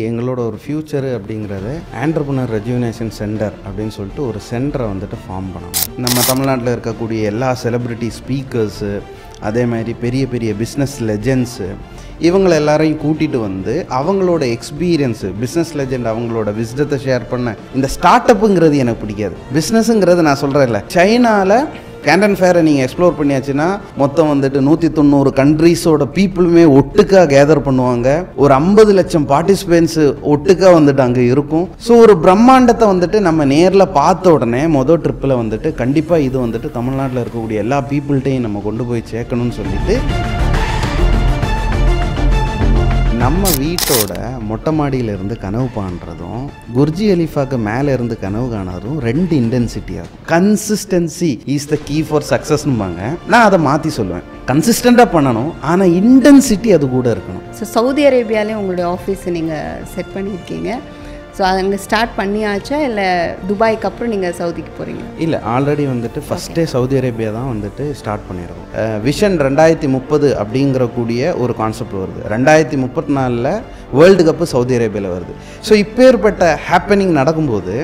எங்களோட ஒரு ஃப்யூச்சர் அப்படிங்கிறது ஆண்டர்ப்ரனர் ரெஜுவினேஷன் சென்டர் அப்படின்னு சொல்லிட்டு ஒரு சென்டரை வந்துட்டு ஃபார்ம் பண்ணணும். நம்ம தமிழ்நாட்டில் இருக்கக்கூடிய எல்லா செலிப்ரிட்டி ஸ்பீக்கர்ஸு, அதே மாதிரி பெரிய பெரிய பிஸ்னஸ் லெஜெண்ட்ஸு, இவங்களை எல்லாரையும் கூட்டிகிட்டு வந்து அவங்களோட எக்ஸ்பீரியன்ஸு, பிஸ்னஸ் லெஜெண்ட் அவங்களோட விஸ்டத்தை ஷேர் பண்ண. இந்த ஸ்டார்ட் அப்புங்கிறது எனக்கு பிடிக்காது. பிஸ்னஸுங்கிறது நான் சொல்கிறேன் இல்லை, சைனாவில் கேண்டன் ஃபேரை நீங்கள் எக்ஸ்ப்ளோர் பண்ணியாச்சுன்னா மொத்தம் வந்துட்டு 190 கண்ட்ரீஸோட பீப்புளுமே ஒட்டுக்காக கேதர் பண்ணுவாங்க. ஒரு 50 லட்சம் பார்ட்டிசிபென்ட்ஸு ஒட்டுக்காக வந்துட்டு அங்கே இருக்கும். ஸோ ஒரு பிரம்மாண்டத்தை வந்துட்டு நம்ம நேரில் பார்த்த உடனே மொதல் ட்ரிப்பில் வந்துட்டு கண்டிப்பாக இது வந்துட்டு தமிழ்நாட்டில் இருக்கக்கூடிய எல்லா பீப்புள்கிட்டையும் நம்ம கொண்டு போய் சேர்க்கணும்னு சொல்லிட்டு நம்ம வீட்டோட மொட்டை மாடியிலேருந்து கனவு காண்றதும் குர்ஜி அலிஃபாக்கு மேலே இருந்து கனவு காணறதும் ரெண்டு இன்டென்சிட்டி ஆகும். Consistency is the key for சக்ஸஸ்னுபாங்க. நான் அதை மாற்றி சொல்லுவேன், கன்சிஸ்டண்ட்டாக பண்ணணும், ஆனால் இன்டென்சிட்டி அது கூட இருக்கணும். ஸோ சவுதி அரேபியாவிலே உங்களுடைய ஆஃபீஸை நீங்கள் செட் பண்ணியிருக்கீங்க. ஸோ அங்கே ஸ்டார்ட் பண்ணியாச்சா இல்லை துபாய்க்கு அப்புறம் நீங்கள் சவுதிக்கு போகிறீங்க? இல்லை, ஆல்ரெடி வந்துட்டு ஃபஸ்ட்டே சவுதி அரேபியா தான் வந்துட்டு ஸ்டார்ட் பண்ணிடுறோம். விஷன் 2030 அப்படிங்கிற கூடிய ஒரு கான்செப்ட் வருது. 2034 வேர்ல்டு கப்பு சவுதி அரேபியாவில் வருது. ஸோ இப்பேற்பட்ட ஹேப்பனிங் நடக்கும்போது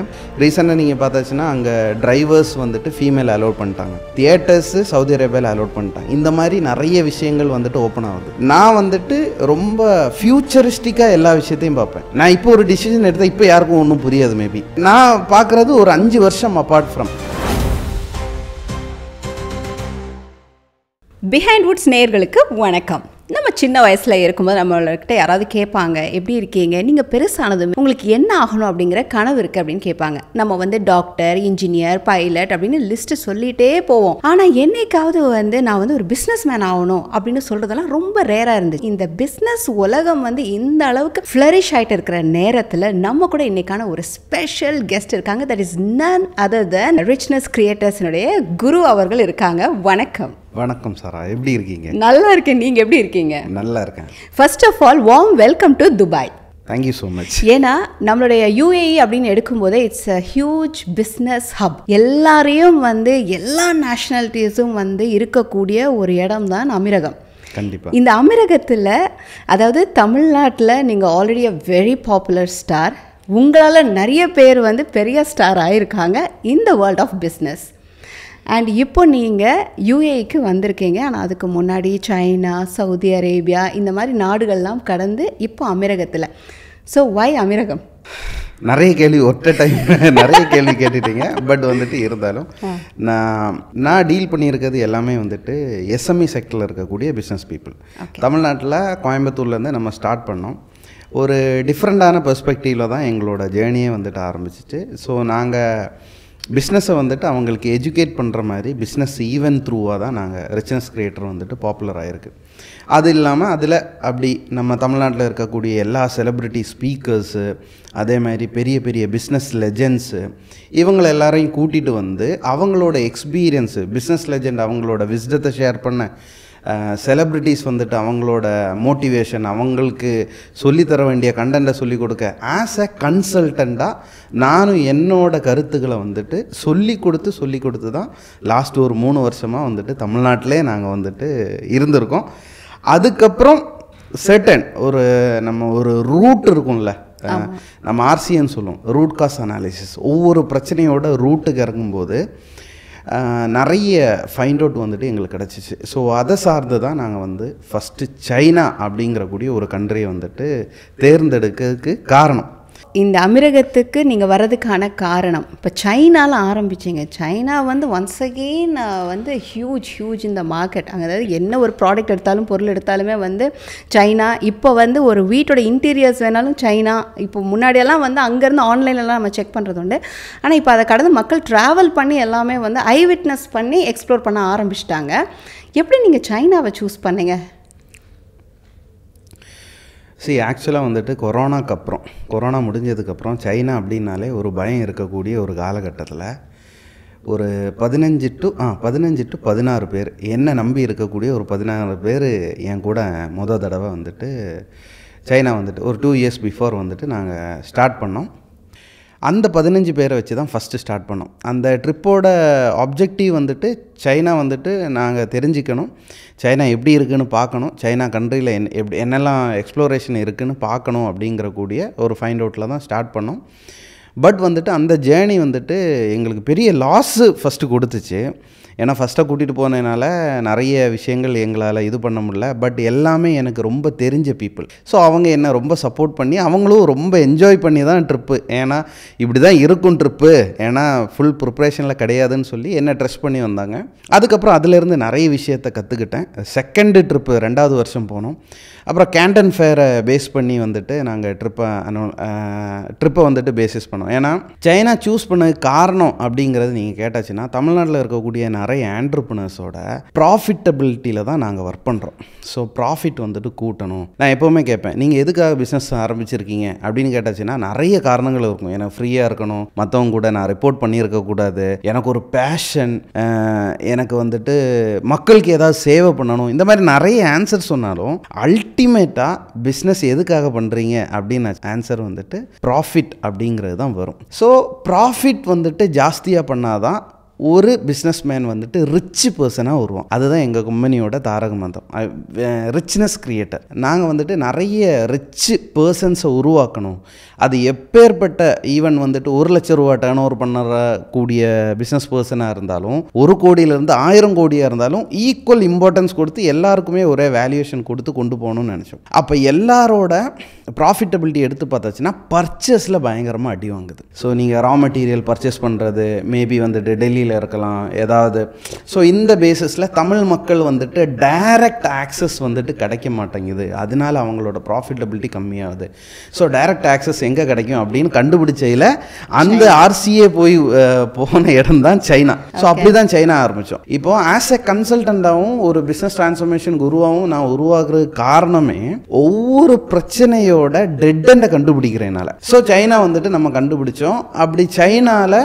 ரீசெண்டாக நீங்கள் பார்த்தாச்சுன்னா அங்கே டிரைவர்ஸ் வந்துட்டு ஃபீமேல் அலோட் பண்ணிட்டாங்க, தியேட்டர்ஸு சவுதி அரேபியாவில் அலோட் பண்ணிட்டாங்க. இந்த மாதிரி நிறைய விஷயங்கள் வந்துட்டு ஓப்பன் ஆகுது. நான் வந்துட்டு ரொம்ப ஃபியூச்சரிஸ்டிக்காக எல்லா விஷயத்தையும் பார்ப்பேன். நான் இப்போ ஒரு டிசிஷன் எடுத்தால் இப்போ யாருக்கும் ஒன்றும் புரியாது. மேபி நான் பார்க்குறது ஒரு 5 வருஷம் அப்பார்ட் ஃப்ரம். பிஹைண்ட் வுட்ஸ் நேயர்களுக்கு வணக்கம். நம்ம சின்ன வயசில் இருக்கும்போது நம்மள்கிட்ட யாராவது கேட்பாங்க, எப்படி இருக்கீங்க, நீங்கள் பெருசானதும் உங்களுக்கு என்ன ஆகணும் அப்படிங்கிற கனவு இருக்குது அப்படின்னு கேட்பாங்க. நம்ம வந்து டாக்டர், இன்ஜினியர், பைலட் அப்படின்னு லிஸ்ட்டு சொல்லிகிட்டே போவோம். ஆனால் என்னைக்காவது நான் ஒரு பிஸ்னஸ் மேன் ஆகணும் அப்படின்னு சொல்கிறதெல்லாம் ரொம்ப ரேராக இருந்துச்சு. இந்த பிஸ்னஸ் உலகம் இந்த அளவுக்கு ஃப்ளரிஷ் ஆகிட்டு இருக்கிற நேரத்தில் நம்ம கூட இன்னைக்கான ஒரு ஸ்பெஷல் கெஸ்ட் இருக்காங்க. That is none other than richness கிரியேட்டர்ஸ்னுடைய குரு அவர்கள் இருக்காங்க. வணக்கம். வணக்கம் சாரா, எப்படி இருக்கீங்க? நல்லா இருக்கேன், நீங்கள் எப்படி இருக்கீங்க? நல்லா இருக்கேன். First of all warm welcome to Dubai. Thank you so much. ஏன்னா நம்மளுடைய UAE அப்படின்னு எடுக்கும்போதே it's a huge business hub. எல்லாரையும் எல்லா நேஷ்னாலிட்டிஸும் இருக்கக்கூடிய ஒரு இடம் தான் அமீரகம். கண்டிப்பாக. இந்த அமீரகத்தில் அதாவது தமிழ்நாட்டில் நீங்கள் already a very popular star. உங்களால் நிறைய பேர் பெரிய ஸ்டார் ஆகியிருக்காங்க in the world of business. And இப்போ நீங்கள் UAEக்கு வந்திருக்கீங்க. ஆனால் அதுக்கு முன்னாடி சைனா, சவுதி அரேபியா இந்த மாதிரி நாடுகள்லாம் கடந்து இப்போ அமீரகத்தில். So Y அமீரகம்? நிறைய கேள்வி ஒற்றை டைம் நிறைய கேள்வி கேட்டுட்டீங்க. பட் இருந்தாலும் நான் டீல் பண்ணியிருக்கிறது எல்லாமே SME செக்டரில் இருக்கக்கூடிய பிஸ்னஸ் பீப்புள். தமிழ்நாட்டில் கோயம்புத்தூர்லேருந்து நம்ம ஸ்டார்ட் பண்ணோம். ஒரு டிஃப்ரெண்ட்டான பெர்ஸ்பெக்டிவில் தான் எங்களோட ஜேர்னியே ஆரம்பிச்சிச்சு. ஸோ நாங்கள் பிஸ்னஸை அவங்களுக்கு எஜுகேட் பண்ணுற மாதிரி பிஸ்னஸ் ஈவென்ட் த்ரூவாக தான் நாங்கள் ரிச்னஸ் கிரியேட்டர் பாப்புலர் ஆகிருக்கு. அது இல்லாமல் அதில் அப்படி நம்ம தமிழ்நாட்டில் இருக்கக்கூடிய எல்லா செலிப்ரிட்டி ஸ்பீக்கர்ஸு, அதே மாதிரி பெரிய பெரிய பிஸ்னஸ் லெஜெண்ட்ஸு, இவங்களை எல்லாரையும் கூட்டிகிட்டு வந்து அவங்களோட எக்ஸ்பீரியன்ஸு, பிஸ்னஸ் லெஜெண்ட் அவங்களோட விஸ்டத்தை ஷேர் பண்ண, செலிப்ரிட்டிஸ் அவங்களோட மோட்டிவேஷன், அவங்களுக்கு சொல்லித்தர வேண்டிய கண்டென்ட்டை சொல்லிக் கொடுக்க ஆஸ் அ கன்சல்டண்ட்டாக நானும் என்னோட கருத்துக்களை சொல்லி கொடுத்து தான் லாஸ்ட் ஒரு 3 வருஷமாக தமிழ்நாட்டிலே நாங்கள் இருந்திருக்கோம். அதுக்கப்புறம் செர்டன் நம்ம ஒரு ரூட் இருக்கும்ல, நம்ம RCன்னு சொல்லுவோம், ரூட் காஸ் அனாலிசிஸ். ஒவ்வொரு பிரச்சனையோட ரூட்டுக்கு இறங்கும்போது நிறைய ஃபைண்ட் அவுட் எங்களுக்கு கிடச்சிச்சு. ஸோ அதை சார்ந்து தான் நாங்கள் ஃபஸ்ட்டு சைனா அப்படிங்கிற கூடிய ஒரு கண்ட்ரியை தேர்ந்தெடுக்கிறதுக்கு காரணம். இந்த அமீரகத்துக்கு நீங்கள் வர்றதுக்கான காரணம், இப்போ சைனாவில் ஆரம்பிச்சிங்க. சைனா ஒன்ஸ் அகெயின் ஹியூஜ் இந்த மார்க்கெட். அங்கே அதாவது என்ன ஒரு ப்ராடக்ட் எடுத்தாலும், பொருள் எடுத்தாலுமே சைனா. இப்போ ஒரு வீட்டோட இன்டீரியர்ஸ் வேணாலும் சைனா. இப்போ முன்னாடியெல்லாம் அங்கேருந்து ஆன்லைன்லலாம் நம்ம செக் பண்ணுறது உண்டு. ஆனால் இப்போ அதை கடந்து மக்கள் ட்ராவல் பண்ணி எல்லாமே ஐ விட்னஸ் பண்ணி எக்ஸ்ப்ளோர் பண்ண ஆரம்பிச்சிட்டாங்க. எப்படி நீங்கள் சைனாவை சூஸ் பண்ணீங்க? ஆக்சுவலாக கொரோனா முடிஞ்சதுக்கப்புறம் சைனா அப்படின்னாலே ஒரு பயம் இருக்கக்கூடிய ஒரு காலகட்டத்தில் ஒரு 15 to 16 பேர் என்னை நம்பி இருக்கக்கூடிய ஒரு 16 பேர் என் கூட மொதல் தடவை சைனா ஒரு 2 years பிஃபோர் நாங்கள் ஸ்டார்ட் பண்ணோம். அந்த 15 பேரை வச்சு தான் ஃபஸ்ட்டு ஸ்டார்ட் பண்ணோம். அந்த ட்ரிப்போட ஆப்ஜெக்டிவ் வந்துட்டு சைனா வந்துட்டு நாங்கள் தெரிஞ்சுக்கணும், சைனா எப்படி இருக்குதுன்னு பார்க்கணும், சைனா கண்ட்ரியில் என்னெல்லாம் எக்ஸ்ப்ளோரேஷன் இருக்குதுன்னு பார்க்கணும் அப்படிங்கிற கூடிய ஒரு ஃபைண்ட் அவுட்டில் தான் ஸ்டார்ட் பண்ணோம். பட் வந்துட்டு அந்த ஜேர்னி வந்துட்டு எங்களுக்கு பெரிய லாஸு ஃபஸ்ட்டு கொடுத்துச்சு. ஏன்னா ஃபஸ்ட்டாக கூட்டிகிட்டு போனதுனால நிறைய விஷயங்கள் எங்களால் இது பண்ண முடியல. பட் எல்லாமே எனக்கு ரொம்ப தெரிஞ்ச பீப்புள். ஸோ அவங்க என்னை ரொம்ப சப்போர்ட் பண்ணி அவங்களும் ரொம்ப என்ஜாய் பண்ணி தான் ட்ரிப்பு, ஏன்னா இப்படி தான் இருக்கும் ட்ரிப்பு, ஏன்னா ஃபுல் ப்ரிப்ரேஷனில் கிடையாதுன்னு சொல்லி என்னை ட்ரெஸ் பண்ணி வந்தாங்க. அதுக்கப்புறம் அதிலேருந்து நிறைய விஷயத்தை கற்றுக்கிட்டேன். செகண்டு ட்ரிப்பு 2வது வருஷம் போனோம். அப்புறம் கேண்டன் ஃபேரை பேஸ் பண்ணி வந்துட்டு நாங்கள் ட்ரிப்பை வந்துட்டு பேசிஸ் பண்ணோம். ஏன்னா சைனா சூஸ் பண்ணதுக்கு காரணம் அப்படிங்கிறது நீங்கள் கேட்டாச்சுன்னா, தமிழ்நாட்டில் இருக்கக்கூடிய நிறைய ஆண்டர்ப்ரனர்ஸோட ப்ராஃபிட்டபிலிட்டியில் தான் நாங்கள் ஒர்க் பண்ணுறோம். ஸோ ப்ராஃபிட் வந்துட்டு கூட்டணும். நான் எப்போவுமே கேட்பேன், நீங்கள் எதுக்காக பிஸ்னஸ் ஆரம்பிச்சிருக்கீங்க அப்படின்னு கேட்டாச்சுன்னா நிறைய காரணங்கள் இருக்கும். எனக்கு ஃப்ரீயாக இருக்கணும், மற்றவங்க கூட நான் ரிப்போர்ட் பண்ணியிருக்கக்கூடாது, எனக்கு ஒரு பேஷன், எனக்கு வந்துட்டு மக்களுக்கு ஏதாவது சேவை பண்ணணும், இந்த மாதிரி நிறைய ஆன்சர் சொன்னாலும் அல்டிமேட்டாக பிஸ்னஸ் எதுக்காக பண்ணுறீங்க அப்படின்னு ஆன்சர் வந்துட்டு ப்ராஃபிட் அப்படிங்கிறது தான் வரும். ஸோ ப்ராஃபிட் வந்துட்டு ஜாஸ்தியாக பண்ணாதான் ஒரு பிஸ்னஸ் மேன் வந்துட்டு ரிச் பர்சனாக வருவோம். அதுதான் எங்கள் கம்பெனியோட தாரக மந்திரம், ரிச்னஸ் கிரியேட்டர். நாங்கள் வந்துட்டு நிறைய ரிச் பர்சன்ஸை உருவாக்கணும். அது எப்பேற்பட்ட ஈவன் வந்துட்டு 1 லட்ச ரூபா டர்ன் ஓவர் பண்ணக்கூடிய பிஸ்னஸ் பர்சனாக இருந்தாலும் 1 கோடியிலேருந்து 1000 கோடியாக இருந்தாலும் ஈக்குவல் இம்பார்ட்டன்ஸ் கொடுத்து எல்லாருக்குமே ஒரே வேல்யூவேஷன் கொடுத்து கொண்டு போகணும்னு நினச்சோம். அப்போ எல்லாரோட ப்ராஃபிட்டபிலிட்டி எடுத்து பார்த்தாச்சுன்னா பர்ச்சேஸில் பயங்கரமாக அடி வாங்குது. ஸோ நீங்கள் ரா மெட்டீரியல் பர்ச்சேஸ் பண்ணுறது மேபி வந்துட்டு டெல்லியில் இருக்கலாம் ஏதாவது. ஸோ இந்த பேசிஸில் தமிழ் மக்கள் வந்துட்டு டைரக்ட் ஆக்சஸ் வந்துட்டு கிடைக்க மாட்டேங்குது. அதனால அவங்களோட ப்ராஃபிட்டபிலிட்டி கம்மியாகுது. ஸோ டைரக்ட் ஆக்சஸ் எங்கே கிடைக்கும் அப்படின்னு கண்டுபிடிச்சதில் அந்த ஆர்சிஏ போன இடம் தான் சைனா. ஸோ அப்படி தான் சைனா ஆரம்பித்தோம். இப்போ ஆஸ் எ கன்சல்டண்டாகவும் ஒரு பிஸ்னஸ் டிரான்ஸ்ஃபர்மேஷன் குருவாகவும் நான் உருவாக்குறது காரணமே ஒவ்வொரு பிரச்சனையோட டெட் எண்டை கண்டுபிடிக்கிறதுனால. ஸோ சைனா வந்துட்டு நம்ம கண்டுபிடிச்சோம். அப்படி சைனாவில்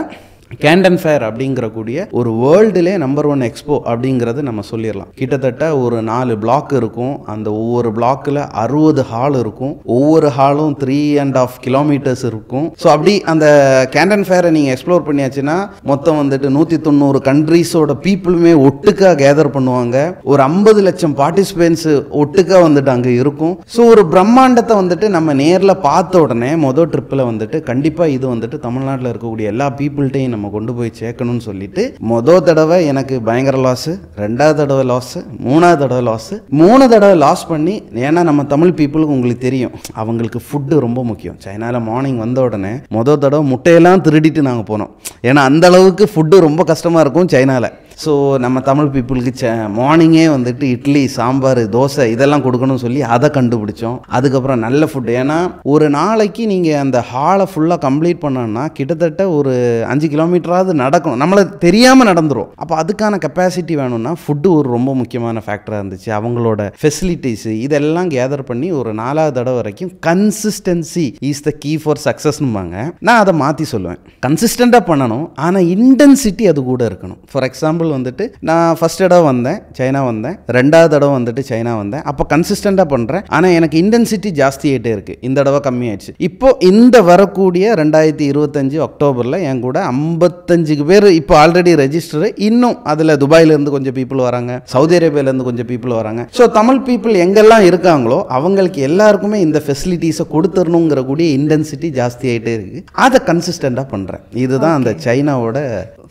கேண்டன் ஃபேர் அப்படிங்கிற கூடிய ஒரு வேர்ல்டுலே நம்பர் 1 எக்ஸ்போ அப்படிங்கிறது நம்ம சொல்லிடலாம். கிட்டத்தட்ட ஒரு 4 பிளாக் இருக்கும். அந்த ஒவ்வொரு பிளாக்கில் 60 ஹால் இருக்கும். ஒவ்வொரு ஹாலும் 3.5 கிலோமீட்டர்ஸ் இருக்கும். ஸோ அப்படி அந்த கேண்டன் ஃபேரை நீங்கள் எக்ஸ்ப்ளோர் பண்ணியாச்சுன்னா மொத்தம் வந்துட்டு 190 கண்ட்ரீஸோட பீப்புளுமே ஒட்டுக்காக கேதர் பண்ணுவாங்க. ஒரு 50 லட்சம் பார்ட்டிசிபென்ட்ஸ் ஒட்டுக்காக வந்துட்டு அங்கே இருக்கும். ஸோ ஒரு பிரம்மாண்டத்தை வந்துட்டு நம்ம நேரில் பார்த்த உடனே மொதல் ட்ரிப்பில் வந்துட்டு கண்டிப்பாக இது வந்துட்டு தமிழ்நாட்டில் இருக்கக்கூடிய எல்லா பீப்புள்கிட்டையும் நம்ம கொண்டு போய் சேர்க்கணும்னு சொல்லிட்டு மொதல் தடவை எனக்கு பயங்கர லாஸு, 2வது தடவை லாஸு, 3வது தடவை லாஸு, 3 தடவை லாஸ் பண்ணி. ஏன்னா நம்ம தமிழ் பீப்புளுக்கு உங்களுக்கு தெரியும், அவங்களுக்கு ஃபுட்டு ரொம்ப முக்கியம். சைனாவில் மார்னிங் வந்த உடனே மொதல் தடவை முட்டையெல்லாம் திருடிட்டு நாங்கள் போனோம். ஏன்னா அந்த அளவுக்கு ஃபுட்டு ரொம்ப கஷ்டமாக இருக்கும் சைனாவில். ஸோ நம்ம தமிழ் பீப்புளுக்கு மார்னிங்கே வந்துட்டு இட்லி, சாம்பார், தோசை இதெல்லாம் கொடுக்கணும்னு சொல்லி அதை கண்டுபிடிச்சோம். அதுக்கப்புறம் நல்ல ஃபுட்டு. ஏன்னா ஒரு நாளைக்கு நீங்கள் அந்த ஹாலை ஃபுல்லாக கம்ப்ளீட் பண்ணோன்னா கிட்டத்தட்ட ஒரு 5 கிலோமீட்டராவது நடக்கணும். நம்மளை தெரியாமல் நடந்துடும். அப்போ அதுக்கான கெப்பாசிட்டி வேணும்னா ஃபுட்டு ஒரு ரொம்ப முக்கியமான ஃபேக்டராக இருந்துச்சு. அவங்களோட ஃபெசிலிட்டிஸு இதெல்லாம் கேதர் பண்ணி ஒரு 4வது தடவை வரைக்கும் consistency is the key for சக்ஸஸ்னுவாங்க. நான் அதை மாற்றி சொல்லுவேன். கன்சிஸ்டண்ட்டாக பண்ணணும், ஆனால் இன்டென்சிட்டி அது கூட இருக்கணும். ஃபார் எக்ஸாம்பிள் வந்துட்டு நான் ஃபர்ஸ்ட் தடவை வந்தேன் சைனா வந்தேன், 2வது தடவை வந்துட்டு சைனா வந்தேன். அப்போ கன்சிஸ்டண்டாக பண்ணுறேன், ஆனால் எனக்கு இன்டென்சிட்டி ஜாஸ்தி ஆகிட்டே இருக்குது. இந்த தடவை கம்மியாயிடுச்சு. இப்போ இந்த வரக்கூடிய 2025 அக்டோபரில் என் கூட 55 பேர் இப்போ ஆல்ரெடி ரெஜிஸ்டரு. இன்னும் அதில் துபாயிலேருந்து கொஞ்சம் பீப்புள் வராங்க, சவுதி அரேபியாவிலேருந்து கொஞ்சம் பீப்புள் வராங்க. ஸோ தமிழ் பீப்புள் எங்கெல்லாம் இருக்காங்களோ அவங்களுக்கு எல்லாருக்குமே இந்த ஃபெசிலிட்டிஸை கொடுத்துடணுங்கிற கூடிய இன்டென்சிட்டி ஜாஸ்தி ஆகிட்டே இருக்குது. அதை கன்சிஸ்டண்டாக பண்ணுறேன். இதுதான் அந்த சைனாவோட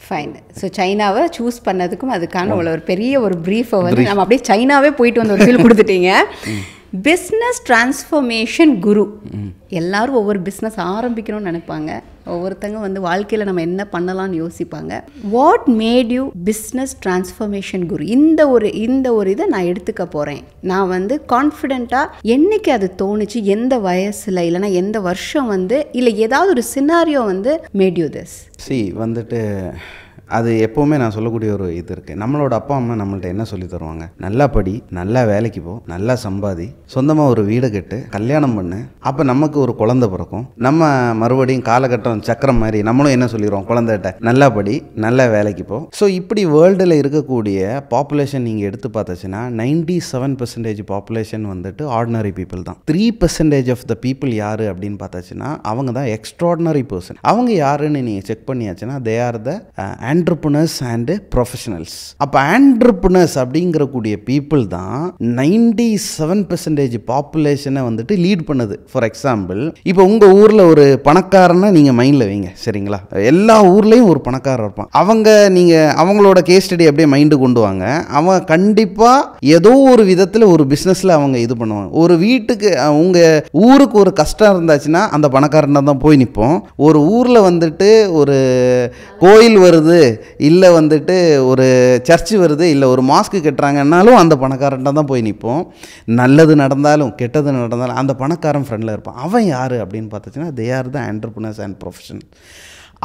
ஃபைன். ஸோ சைனாவை சூஸ் பண்ணதுக்கும் அதுக்கான ஒரு பெரிய ஒரு ப்ரீஃபை வந்து நம்ம அப்படியே சைனாவே போயிட்டு வந்து ஒரு ஃபீல் கொடுத்துட்டீங்க. பிஸ்னஸ் டிரான்ஸ்ஃபர்மேஷன் குரு. எல்லாரும் ஒவ்வொரு பிஸ்னஸ் ஆரம்பிக்கணும்னு நினைப்பாங்க. ஒவ்வொருத்தங்க வந்து வாழ்க்கையில் நம்ம என்ன பண்ணலாம்னு யோசிப்பாங்க. What made you business transformation guru? இந்த ஒரு இதை நான் எடுத்துக்க போகிறேன், நான் வந்து கான்ஃபிடென்ட்டாக என்னைக்கு அது தோணுச்சு, எந்த வயசில், இல்லைனா எந்த வருஷம் வந்து, இல்லை ஏதாவது ஒரு சினாரியோ வந்து மேட் யூ திஸ்? வந்துட்டு அது எப்போவுமே நான் சொல்லக்கூடிய ஒரு இது இருக்குது. நம்மளோட அப்பா அம்மா நம்மள்ட்ட என்ன சொல்லி தருவாங்க? நல்லா படி, நல்லா வேலைக்கு போ, நல்லா சம்பாதி, சொந்தமாக ஒரு வீடு கட்டு, கல்யாணம் பண்ணு, அப்போ நமக்கு ஒரு குழந்தை பிறக்கும். நம்ம மறுபடியும் காலகட்டம் சக்கரம் மாதிரி நம்மளும் என்ன சொல்லிடுவோம் குழந்தைகிட்ட? நல்லா படி, நல்லா வேலைக்கு போ. ஸோ இப்படி வேர்ல்டில் இருக்கக்கூடிய பாப்புலேஷன் நீங்கள் எடுத்து பார்த்தாச்சுன்னா 97% பாப்புலேஷன் வந்துட்டு ஆர்டினரி பீப்புள் தான். 3% ஆஃப் த பீப்புள் யார் அப்படின்னு பார்த்தாச்சுன்னா அவங்க தான் எக்ஸ்ட்ராடினரி பர்சன். அவங்க யாருன்னு நீங்கள் செக் பண்ணியாச்சுன்னா they are the entrepreneurs and professionals. அப்போ ஆண்டர்பிரினர்ஸ் அப்படிங்கிறக்கூடிய பீப்புள் தான் 97% பாப்புலேஷனை வந்துட்டு லீட் பண்ணுது. ஃபார் எக்ஸாம்பிள், இப்போ உங்கள் ஊரில் ஒரு பணக்காரனை நீங்கள் மைண்டில் வைங்க, சரிங்களா? எல்லா ஊர்லேயும் ஒரு பணக்காரர் இருப்பான். நீங்கள் அவங்களோட கேஸ் ஸ்டடி அப்படியே மைண்டு கொண்டு வாங்க. அவங்க கண்டிப்பாக ஏதோ ஒரு விதத்தில் ஒரு பிஸ்னஸில் அவங்க இது பண்ணுவாங்க. ஒரு வீட்டுக்கு உங்கள் ஊருக்கு ஒரு கஷ்டம் இருந்தாச்சுன்னா அந்த பணக்காரன் தான் போய் நிற்போம். ஒரு ஊரில் வந்துட்டு ஒரு கோயில் வருது, இல்லை வந்துட்டு ஒரு சர்ச்சு வருது, இல்லை ஒரு மாஸ்க்கு கட்டுறாங்கன்னாலும் அந்த பணக்காரன் தான் போய் நிற்போம். நல்லது நடந்தாலும் கெட்டது நடந்தாலும் அந்த பணக்காரன் ஃப்ரெண்டில் இருப்பான். அவன் யார் அப்படின்னு பார்த்துச்சுன்னா they are the entrepreneurs and professional.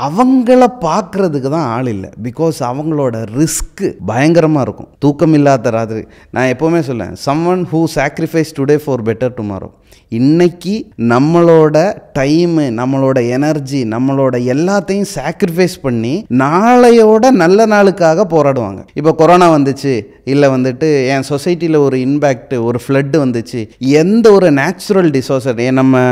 அவங்கள பார்க்குறதுக்கு தான் ஆள் இல்லை. பிகாஸ் அவங்களோட ரிஸ்க்கு பயங்கரமாக இருக்கும். தூக்கம் இல்லாத ராத்திரி. நான் எப்போவுமே சொல்லேன், someone who sacrifice today for better tomorrow. இன்னைக்கு நம்மளோட டைமு, நம்மளோட எனர்ஜி, நம்மளோட எல்லாத்தையும் சாக்ரிஃபைஸ் பண்ணி நாளையோட நல்ல நாளுக்காக போராடுவாங்க. இப்போ கொரோனா வந்துச்சு, இல்லை வந்துட்டு என் சொசைட்டியில் ஒரு இம்பேக்ட், ஒரு ஃப்ளட்டு வந்துச்சு, எந்த ஒரு நேச்சுரல் டிசாஸ்டர், நம்ம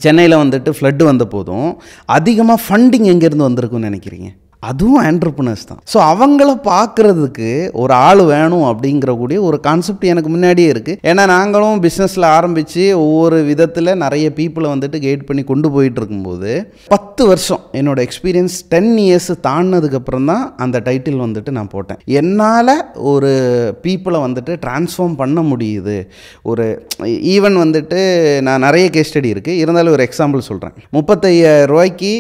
சென்னையில் வந்துட்டு ஃப்ளட்டு வந்த போதும் அதிகமாக ஃபண்டிங் எங்கேருந்து வந்திருக்குன்னு நினைக்கிறீங்க? அதுவும் ஆண்டர்பிரினர்ஸ் தான். ஸோ அவங்கள பார்க்குறதுக்கு ஒரு ஆள் வேணும் அப்படிங்கிற கூடிய ஒரு கான்செப்ட் எனக்கு முன்னாடியே இருக்குது. ஏன்னா நாங்களும் பிஸ்னஸில் ஆரம்பித்து ஒவ்வொரு விதத்தில் நிறைய பீப்புளை வந்துட்டு கைட் பண்ணி கொண்டு போயிட்டு இருக்கும்போது 10 வருஷம் என்னோட எக்ஸ்பீரியன்ஸ் 10 இயர்ஸ் தாண்டினதுக்கப்புறம் தான் அந்த டைட்டில் வந்துட்டு நான் போட்டேன். என்னால் ஒரு பீப்புளை வந்துட்டு டிரான்ஸ்ஃபார்ம் பண்ண முடியுது. ஒரு ஈவன் வந்துட்டு நான் நிறைய கேஸ் ஸ்டடி இருக்குது, இருந்தாலும் ஒரு எக்ஸாம்பிள் சொல்கிறேன். 35,000 ரூபாய்க்கு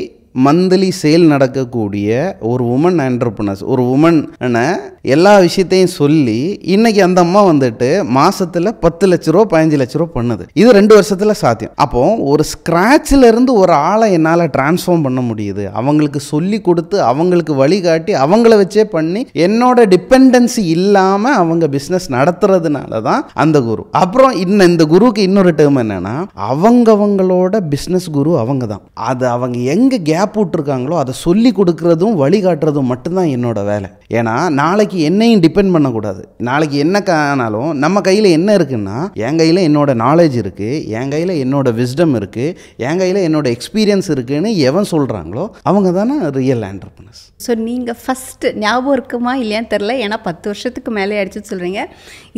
மந்த்லி சேல் நடக்கக்கூடிய ஒரு உமன் ஆண்டர்பிரினர்ஸ், ஒரு உமனை எல்லா விஷயத்தையும் சொல்லி இன்னைக்கு அந்த அம்மா வந்துட்டு மாசத்துல 10 லட்ச ரூபா 15 லட்ச ரூபா பண்ணுது. இது 2 வருஷத்துல சாத்தியம். அப்போ ஒரு ஸ்கிராட்ச்ல இருந்து ஒரு ஆளை என்னால் டிரான்ஸ்ஃபார்ம் பண்ண முடியுது. அவங்களுக்கு சொல்லி கொடுத்து, அவங்களுக்கு வழிகாட்டி, அவங்கள வச்சே பண்ணி என்னோட டிபெண்டன்சி இல்லாம அவங்க பிசினஸ் நடத்துறதுனால தான் அந்த குரு. அப்புறம் இந்த குருவுக்கு இன்னொரு டேர்ம் என்னன்னா, அவங்களோட பிசினஸ் குரு அவங்க தான். அது அவங்க எங்க கேப் விட்டுருக்காங்களோ அதை சொல்லி கொடுக்கறதும் வழிகாட்டுறதும் மட்டும்தான் என்னோட வேலை. ஏன்னா நாளைக்கு என்னையும் டிபெண்ட் பண்ணக்கூடாது. நாளைக்கு என்ன காணாலும் நம்ம கையில் என்ன இருக்குன்னா, என் கையில் என்னோட நாலேஜ் இருக்குது, என் கையில் என்னோட விஸ்டம் இருக்குது, என் கையில் என்னோட எக்ஸ்பீரியன்ஸ் இருக்குன்னு எவன் சொல்கிறாங்களோ அவங்க தானே ரியல் ஆண்டர்பிரினர்ஸ். ஸோ நீங்கள் ஃபஸ்ட்டு ஞாபகம் இருக்குமா இல்லையான்னு தெரில, ஏன்னா 10 வருஷத்துக்கு மேலே அடிச்சுட்டு சொல்கிறீங்க.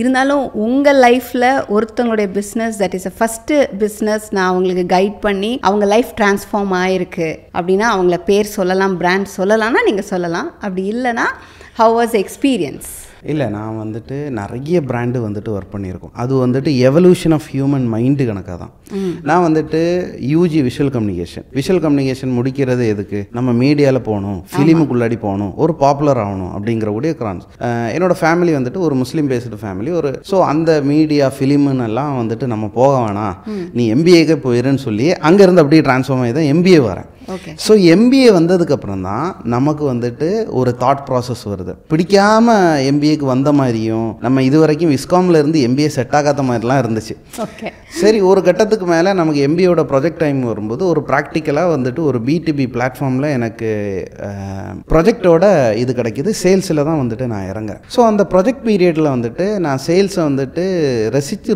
இருந்தாலும் உங்கள் லைஃப்பில் ஒருத்தவங்களுடைய business, that is a first business, நான் அவங்களுக்கு கைட் பண்ணி அவங்க லைஃப் ட்ரான்ஸ்ஃபார்ம் ஆகிருக்கு அப்படின்னா அவங்கள பேர் சொல்லலாம், பிராண்ட் சொல்லலாம்னா நீங்கள் சொல்லலாம். அப்படி இல்லைன்னா how was the experience? இல்லை, நான் வந்துட்டு நிறைய பிராண்டு வந்துட்டு ஒர்க் பண்ணியிருக்கோம். அது வந்துட்டு எவல்யூஷன் ஆஃப் ஹியூமன் மைண்டு கணக்காக தான். நான் வந்துட்டு யூஜி விஷுவல் கம்யூனிகேஷன் முடிக்கிறது எதுக்கு? நம்ம மீடியாவில் போகணும், ஃபிலிமுக்குள்ளாடி போகணும், ஒரு பாப்புலர் ஆகணும் அப்படிங்கிற கூடிய என்னோட ஃபேமிலி வந்துட்டு ஒரு முஸ்லீம் பேஸ்டு ஃபேமிலி. ஸோ அந்த மீடியா ஃபிலிமுன்னு எல்லாம் வந்துட்டு நம்ம போக வேணாம், நீ எம்பிஏக்கு போயிருன்னு சொல்லி அங்கேருந்து அப்படியே ட்ரான்ஸ்ஃபார்ம் ஆகி தான் எம்பிஏ வரேன். ஸோ எம்பிஏ வந்ததுக்கப்புறம் தான் நமக்கு வந்துட்டு ஒரு தாட் ப்ராசஸ் வருது. பிடிக்காம எம்பிஏக்கு வந்த மாதிரியும், நம்ம இது வரைக்கும் விஸ்காமில் இருந்து எம்பிஏ செட் ஆகாத மாதிரிலாம் இருந்துச்சு. சரி, ஒரு கட்டத்துக்கு மேலே நமக்கு எம்பிஏயோட ப்ராஜெக்ட் டைம் வரும்போது ஒரு ப்ராக்டிக்கலாக வந்துட்டு ஒரு B2B பிளாட்ஃபார்மில் எனக்கு ப்ராஜெக்டோட இது கிடைக்கிது. சேல்ஸில் தான் வந்துட்டு நான் இறங்குறேன். ஸோ அந்த ப்ராஜெக்ட் பீரியடில் வந்துட்டு நான் சேல்ஸை வந்துட்டு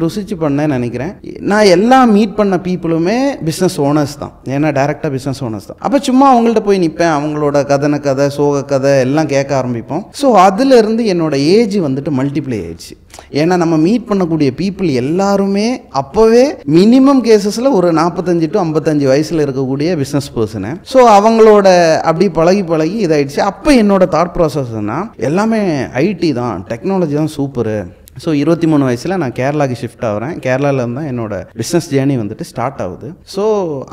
ருசிச்சு பண்ணேன்னு நினைக்கிறேன். நான் எல்லாம் மீட் பண்ண பீப்புளுமே பிஸ்னஸ் ஓனர்ஸ் தான். ஏன்னா டைரெக்டாக பிஸ்னஸ் ஓனர்ஸ் தான். அப்போ சும்மா அவங்கள்ட்ட போய் நிற்பேன், அவங்களோட கதை, சோக கதை எல்லாம் கேட்க ஆரம்பிப்போம். ஸோ அதிலிருந்து என்னோட ஏஜ் வந்துட்டு மல்டிப்ளை ஆயிடுச்சு. ஏன்னா நம்ம மீட் பண்ணக்கூடிய பீப்புள் எல்லாருமே அப்போவே மினிமம் கேசஸில் ஒரு 45 to 55 வயசில் இருக்கக்கூடிய பிஸ்னஸ் பர்சனு. ஸோ அவங்களோட அப்படி பழகி இதாயிடுச்சு. அப்போ என்னோட தாட் ப்ராசஸ்னா எல்லாமே ஐடி தான், டெக்னாலஜி தான் சூப்பரு, ஸோ 23 வயசில் நான் கேரளாவுக்கு ஷிஃப்ட் ஆகிறேன். கேரளாவில் தான் என்னோட பிஸ்னஸ் ஜேர்னி வந்துட்டு ஸ்டார்ட் ஆகுது. ஸோ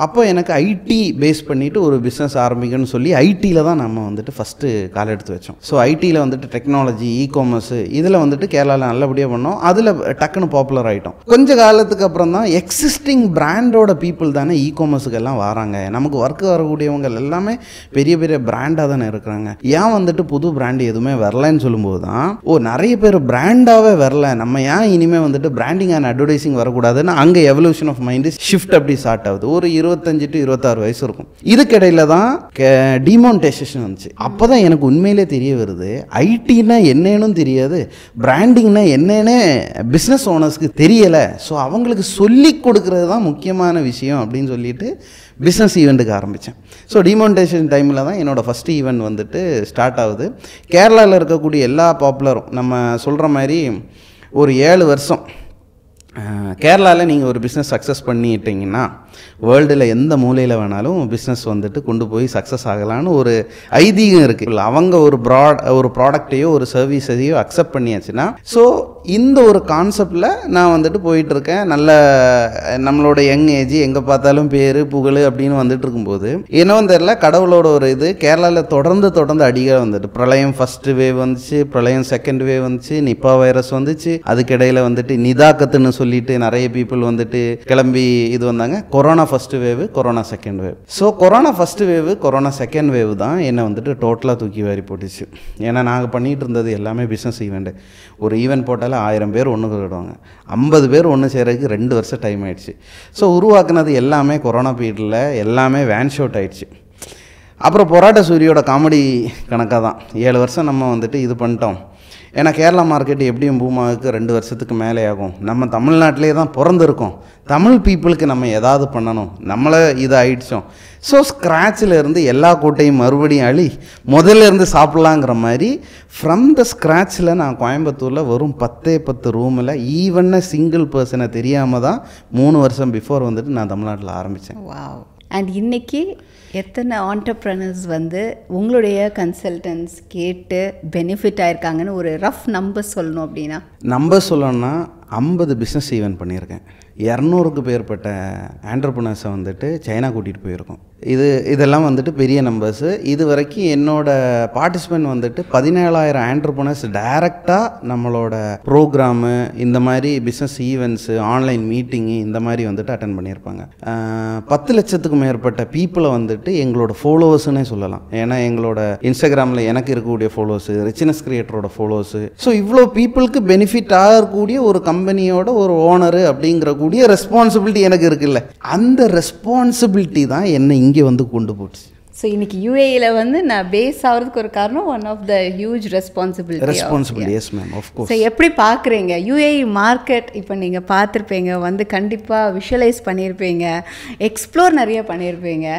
அப்போ எனக்கு ஐடி பேஸ் பண்ணிவிட்டு ஒரு பிஸ்னஸ் ஆரம்பிக்கணும்னு சொல்லி ஐடியில் தான் நம்ம வந்துட்டு ஃபஸ்ட்டு கால் எடுத்து வச்சோம். ஸோ ஐடியில் வந்துட்டு டெக்னாலஜி, இ-காமர்ஸு இதில் வந்துட்டு கேரளாவில் நல்லபடியாக பண்ணோம். அதில் டக்குன்னு பாப்புலர் ஆகிட்டோம். கொஞ்ச காலத்துக்கு அப்புறம் தான் எக்ஸிஸ்டிங் பிராண்டோட பீப்புள் தானே இ-காமர்ஸுக்கு எல்லாம் வராங்க. நமக்கு ஒர்க்கு வரக்கூடியவங்க எல்லாமே பெரிய பெரிய பிராண்டாக தானே இருக்கிறாங்க. ஏன் வந்துட்டு புது பிராண்டு எதுவுமே வரலன்னு சொல்லும்போது தான் நிறைய பேர் பிராண்டாகவே வரல, நம்ம ஏன் இனிமேல் வந்துட்டு பிராண்டிங் அண்ட் அட்வர்டைசிங் வரக்கூடாதுன்னு அங்கே எவல்யூஷன் ஆஃப் மைண்டு ஷிஃப்ட் அப்படி ஸ்டார்ட் ஆகுது. ஒரு 25 to 26 வயசு இருக்கும். இதுக்கிடையில தான் டிமானிட்டைசேஷன் வந்துச்சு. அப்போ தான் எனக்கு உண்மையிலே தெரிய வருது, ஐடினா என்னன்னு தெரியாது, பிராண்டிங்னா என்னன்னு பிஸ்னஸ் ஓனர்ஸ்க்கு தெரியலை. ஸோ அவங்களுக்கு சொல்லி கொடுக்கறது தான் முக்கியமான விஷயம் அப்படின்னு சொல்லிட்டு பிஸ்னஸ் ஈவெண்ட்டுக்கு ஆரம்பித்தேன். ஸோ டிமானிட்டைசேஷன் டைமில் தான் என்னோடய ஃபஸ்ட் ஈவெண்ட் வந்துட்டு ஸ்டார்ட் ஆகுது. கேரளாவில் இருக்கக்கூடிய எல்லா பாப்புலரும் நம்ம சொல்கிற மாதிரி ஒரு 7 வருஷம் கேரளாவில் நீங்கள் ஒரு பிஸ்னஸ் சக்ஸஸ் பண்ணிட்டீங்கன்னா வேர்ல்டில் எந்த மூலையில் வேணாலும் பிஸ்னஸ் வந்துட்டு கொண்டு போய் சக்ஸஸ் ஆகலான்னு ஒரு ஐதீகம் இருக்குது. அவங்க ஒரு ப்ராடக்டையோ ஒரு சர்வீஸையோ அக்செப்ட் பண்ணியாச்சுன்னா, ஸோ இந்த ஒரு கான்செப்டில் நான் வந்துட்டு போயிட்டுருக்கேன். நல்ல நம்மளோட யங் ஏஜ், எங்கே பார்த்தாலும் பேர் புகழ் அப்படின்னு வந்துட்டு இருக்கும்போது என்னவோ தெரியல, கடவுளோட ஒரு இது கேரளாவில் தொடர்ந்து அடிக்க வந்துட்டு பிரளயம் ஃபஸ்ட்டு வேவ் வந்துச்சு, பிரளயம் செகண்ட் வேவ் வந்துச்சு, நிப்பா வைரஸ் வந்துச்சு, அதுக்கிடையில் வந்துட்டு நிதாக்கத்துன்னு சொல்லிட்டு நிறைய பீப்புள் வந்துட்டு கிளம்பி இது வந்தாங்க. Corona first wave, corona second wave. So corona first wave, corona second wave தான் என்னை வந்துட்டு டோட்டலாக தூக்கி வாரி போட்டுச்சு. ஏன்னா நாங்கள் பண்ணிகிட்டு இருந்தது எல்லாமே பிஸ்னஸ் ஈவெண்ட்டு. ஒரு ஈவெண்ட் போட்டாலும் 1000 பேர் ஒன்று கூடுவாங்க, 50 பேர் ஒன்று சேர்றதுக்கு 2 வருஷம் டைம் ஆயிடுச்சு. ஸோ உருவாக்குனது எல்லாமே கொரோனா பீரியடில் எல்லாமே வேன் ஷோட் ஆயிடுச்சு. அப்புறம் பொராட்ட சூரியோட காமெடி கணக்காக தான் 7 வருஷம் நம்ம வந்துட்டு இது பண்ணிட்டோம். ஏன்னா கேரளா மார்க்கெட் எப்படியும் பூமாவுக்கு 2 வருஷத்துக்கு மேலே ஆகும். நம்ம தமிழ்நாட்டிலே தான் பிறந்திருக்கோம், தமிழ் பீப்புளுக்கு நம்ம ஏதாவது பண்ணணும், நம்மளை இது ஆயிடுச்சோம். ஸோ ஸ்க்ராட்சில் இருந்து எல்லா கோட்டையும் மறுபடியும் முதல்ல இருந்து சாப்பிட்லாங்கிற மாதிரி ஃப்ரம் த ஸ்க்ராட்சில் நான் கோயம்புத்தூரில் வெறும் 10 ரூமில் ஈவனாக சிங்கிள் பர்சனை தெரியாமல் தான் 3 வருஷம் பிஃபோர் வந்துட்டு நான் தமிழ்நாட்டில் ஆரம்பித்தேன். வாவ். அண்ட் இன்றைக்கி எத்தனை ஆண்டர்ப்ரனர்ஸ் வந்து உங்களுடைய கன்சல்டன்ஸ் கேட்டு பெனிஃபிட் ஆயிருக்காங்கன்னு ஒரு ரஃப் நம்பர் சொல்லணும் அப்படின்னா? நம்பர் சொல்லணும்னா 50 பிஸ்னஸ் ஈவெண்ட் பண்ணியிருக்கேன். 200க்கு மேற்பட்ட ஆண்டர்ப்ரனர்ஸை வந்துட்டு சைனா கூட்டிகிட்டு போயிருக்கோம். இதெல்லாம் வந்துட்டு பெரிய நம்பர்ஸு. இது வரைக்கும் என்னோடய பார்ட்டிசிபெண்ட் வந்துட்டு 17,000 ஆண்டர்ப்ரனர்ஸ் டைரெக்டாக நம்மளோட ப்ரோக்ராமு, இந்த மாதிரி பிஸ்னஸ் ஈவெண்ட்ஸு, ஆன்லைன் மீட்டிங்கு இந்த மாதிரி வந்துட்டு அட்டன் பண்ணியிருப்பாங்க. 10 லட்சத்துக்கு மேற்பட்ட பீப்புளை வந்துட்டு எங்களோட ஃபாலோவர்ஸ்னே சொல்லலாம். ஏன்னா எங்களோட இன்ஸ்டாகிராமில் எனக்கு இருக்கக்கூடிய ஃபாலோவர்ஸு, ரிச்னஸ் கிரியேட்டரோட ஃபாலோவர்ஸு, ஸோ இவ்வளோ பீப்புளுக்கு பெனிஃபிட் ஆகக்கூடிய ஒரு கம்பெனியோட ஒரு ஓனரு அப்படிங்கிற கூடிய ரெஸ்பான்சிபிலிட்டி எனக்கு இருக்குல்ல, அந்த ரெஸ்பான்சிபிலிட்டி தான் என்னை இங்கே வந்து கொண்டு போச்சு. ஸோ இன்னைக்கு யூஏயில் வந்து நான் பேஸ் ஆகிறதுக்கு ஒரு காரணம் one of the huge responsibility. Yes ma'am, of course. So எப்படி பார்க்குறீங்க யூஏஇ மார்க்கெட்? இப்போ நீங்கள் பார்த்துருப்பீங்க, வந்து கண்டிப்பாக விஷுவலைஸ் பண்ணியிருப்பீங்க, எக்ஸ்ப்ளோர் நிறைய பண்ணியிருப்பீங்க.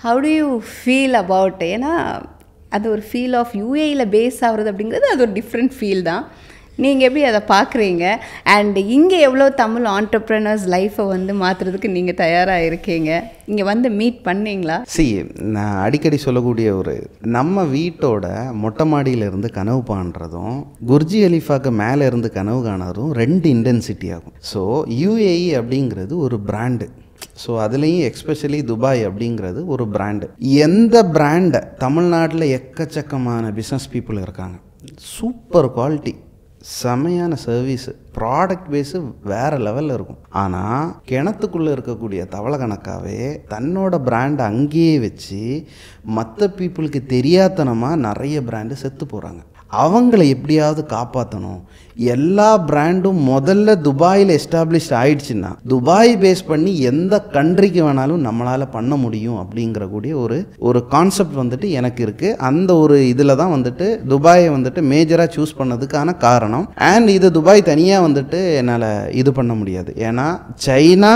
How to you feel about? ஏன்னா அது ஒரு ஃபீல் ஆஃப் யூஏயில் பேஸ் ஆகிறது அப்படிங்கிறது அது ஒரு டிஃப்ரெண்ட் ஃபீல் தான். நீங்கள் எப்படி அதை பார்க்குறீங்க? அண்ட் இங்கே எவ்வளோ தமிழ் ஆண்டர்ப்ரனர்ஸ் லைஃப்பை வந்து மாற்றுறதுக்கு நீங்கள் தயாராக இருக்கீங்க? இங்கே வந்து மீட் பண்ணீங்களா? நான் அடிக்கடி சொல்லக்கூடிய ஒரு நம்ம வீட்டோட மொட்டை மாடியிலேருந்து கனவு காண்றதும் குர்ஜி அலிஃபாக்கு மேலே இருந்து கனவு காணறதும் 2 இன்டென்சிட்டி ஆகும். ஸோ யூஏஇ அப்படிங்கிறது ஒரு பிராண்டு. ஸோ அதுலேயும் எக்ஸ்பெஷலி துபாய் அப்படிங்கிறது ஒரு பிராண்டு. எந்த பிராண்டை தமிழ்நாட்டில் எக்கச்சக்கமான பிஸ்னஸ் பீப்புள் இருக்காங்க, சூப்பர் குவாலிட்டி, செமையான சர்வீஸு, ப்ராடக்ட் பேஸு வேறு லெவலில் இருக்கும். ஆனால் கிணத்துக்குள்ளே இருக்கக்கூடிய தவளை கணக்காகவே தன்னோட பிராண்டை அங்கேயே வச்சு மற்ற பீப்புளுக்கு தெரியாதனமாக நிறைய பிராண்டு செத்து போகிறாங்க. அவங்கள எப்படியாவது காப்பாற்றணும். எல்லா பிராண்டும் முதல்ல துபாயில் எஸ்டாப்ளிஷ் ஆயிடுச்சுன்னா துபாய் பேஸ் பண்ணி எந்த கண்ட்ரிக்கு வேணாலும் நம்மளால் பண்ண முடியும் அப்படிங்கிற கூடிய ஒரு கான்செப்ட் வந்துட்டு எனக்கு இருக்குது. அந்த ஒரு இதில் தான் வந்துட்டு துபாயை வந்துட்டு மேஜராக சூஸ் பண்ணதுக்கான காரணம். அண்ட் இது துபாய் தனியாக வந்துட்டு என்னால் இது பண்ண முடியாது. ஏன்னா சைனா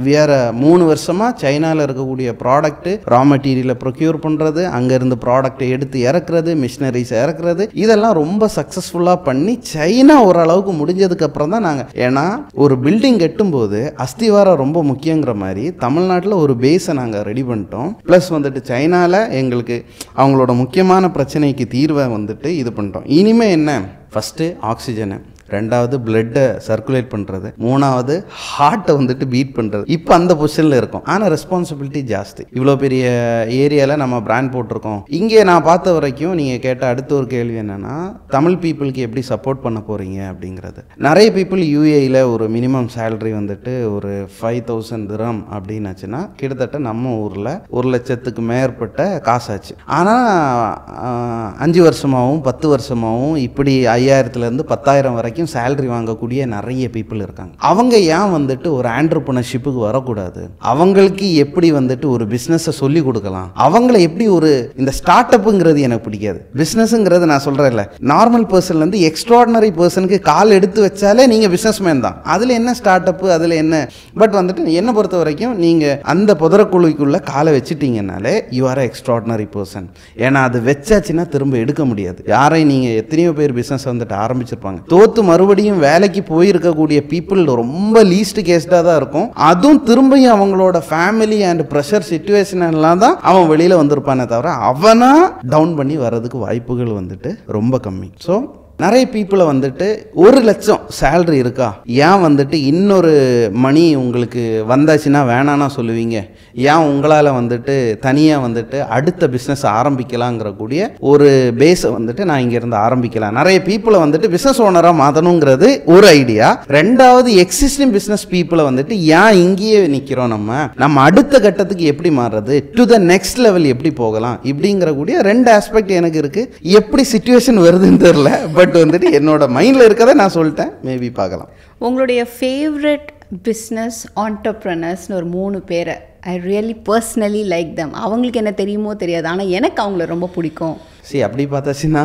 வேறு 3 வருஷமாக சைனாவில் இருக்கக்கூடிய ப்ராடக்ட்டு, ரா மெட்டீரியலை ப்ரொக்யூர் பண்ணுறது, அங்கேருந்து ப்ராடக்டை எடுத்து இறக்குறது, மிஷினரிஸை இறக்குறது, இதெல்லாம் ரொம்ப சக்ஸஸ்ஃபுல்லாக பண்ணி சைனா ஓரளவுக்கு முடிஞ்சதுக்கு அப்புறம் தான் நாங்கள், ஏன்னா ஒரு பில்டிங் கட்டும்போது அஸ்திவாரம் ரொம்ப முக்கியங்கிற மாதிரி தமிழ்நாட்டில் ஒரு பேஸை நாங்கள் ரெடி பண்ணிட்டோம். ப்ளஸ் வந்துட்டு சைனாவில் எங்களுக்கு அவங்களோட முக்கியமான பிரச்சனைக்கு தீர்வை வந்துட்டு இது பண்ணிட்டோம். இனிமேல் என்ன, ஃபஸ்ட்டு ஆக்சிஜனு, ரெண்டாவது பிளட்டை சர்க்குலேட் பண்ணுறது, மூணாவது ஹார்ட்டை வந்துட்டு பீட் பண்ணுறது. இப்போ அந்த பொசிஷனில் இருக்கும். ஆனால் ரெஸ்பான்சிபிலிட்டி ஜாஸ்தி. இவ்வளோ பெரிய ஏரியாவில் நம்ம பிராண்ட் போட்டிருக்கோம். இங்கே நான் பார்த்த வரைக்கும் நீங்கள் கேட்ட அடுத்த ஒரு கேள்வி என்னென்னா, தமிழ் பீப்புளுக்கு எப்படி சப்போர்ட் பண்ண போகிறீங்க அப்படிங்கிறது. நிறைய பீப்புள் யூஏயில் ஒரு மினிமம் சேலரி வந்துட்டு ஒரு 5,000 திரம் அப்படின்னாச்சுன்னா கிட்டத்தட்ட நம்ம ஊரில் 1,00,000க்கு மேற்பட்ட காசாச்சு. ஆனால் 5 வருஷமாகவும் 10 வருஷமாகவும் இப்படி 5,000லேருந்து 10,000 வரைக்கும் சேலரி வாங்கக்கூடிய நிறைய பீப்புள் இருக்காங்க. அவங்க ஏன் வந்துட்டு ஒரு ஆண்டர்பிரினர்ஷிப்புக்கு வரக்கூடாது? அவங்களுக்கு எப்படி வந்துட்டு ஒரு பிஸ்னஸை சொல்லி கொடுக்கலாம்? அவங்கள எப்படி ஒரு இந்த ஸ்டார்ட் அப்புங்கிறது எனக்கு பிடிக்காது. பிஸ்னஸ்ங்கிறது நான் சொல்கிறேன்ல, நார்மல் பர்சன்லேருந்து எக்ஸ்ட்ராடினரி பர்சனுக்கு கால் எடுத்து வச்சாலே நீங்கள் பிஸ்னஸ் மேன் தான். அதில் என்ன ஸ்டார்ட் அப்பு, அதில் என்ன? பட் வந்துட்டு என்னை பொறுத்த வரைக்கும் நீங்கள் அந்த புதரக்குழிக்குள்ளே காலை வச்சுட்டீங்கன்னாலே யூ ஆர் எக்ஸ்ட்ராடினரி பர்சன். ஏன்னா அது வச்சாச்சுன்னா திரும்ப எடுக்க முடியாது. யாரை நீங்கள் எத்தனையோ பேர் பிஸ்னஸ் வந்துட்டு ஆரம்பிச்சிருப்பாங்க, தோத்து மறுபடியும் வேலைக்கு போயிருக்கக்கூடிய பீப்புள் ரொம்ப லீஸ்ட் கேஸ்டாக தான் இருக்கும். அதுவும் திரும்பியும் அவங்களோட ஃபேமிலி அண்ட் ப்ரெஷர் சிச்சுவேஷன் எல்லாம் தான் அவன் வெளியில் வந்திருப்பானே தவிர அவனா டவுன் பண்ணி வர்றதுக்கு வாய்ப்புகள் வந்துட்டு ரொம்ப கம்மி. ஸோ நிறைய பீப்புளை வந்துட்டு 1,00,000 சேலரி இருக்கா, ஏன் வந்துட்டு இன்னொரு மணி உங்களுக்கு வந்தாச்சுன்னா வேணான்னா சொல்லுவீங்க? ஏன் உங்களால் வந்துட்டு தனியாக வந்துட்டு அடுத்த பிஸ்னஸ் ஆரம்பிக்கலாங்கிற கூடிய ஒரு பேஸை வந்துட்டு நான் இங்கேருந்து ஆரம்பிக்கலாம். நிறைய பீப்புளை வந்துட்டு பிஸ்னஸ் ஓனராக மாற்றணுங்கிறது ஒரு ஐடியா. ரெண்டாவது, எக்ஸிஸ்டிங் பிஸ்னஸ் பீப்புளை வந்துட்டு ஏன் இங்கேயே நிற்கிறோம், நம்ம அடுத்த கட்டத்துக்கு எப்படி மாறுறது, டு த நெக்ஸ்ட் லெவல் எப்படி போகலாம், இப்படிங்கிற கூடிய 2 ஆஸ்பெக்ட் எனக்கு இருக்குது. எப்படி சிச்சுவேஷன் வருதுன்னு தெரில, பட் வந்துட்டு என்னோட மைண்டில் இருக்கதை நான் சொல்லிட்டேன். மேபி பார்க்கலாம். உங்களுடைய ஃபேவரட் பிஸ்னஸ் ஆண்டர்ப்ரனர்ஸ்னு ஒரு 3 பேரை ஐ ரியலி பர்சனலி லைக் தம். அவங்களுக்கு என்ன தெரியுமோ தெரியாது, ஆனால் எனக்கு அவங்கள ரொம்ப பிடிக்கும். சரி, அப்படி பார்த்தாச்சுன்னா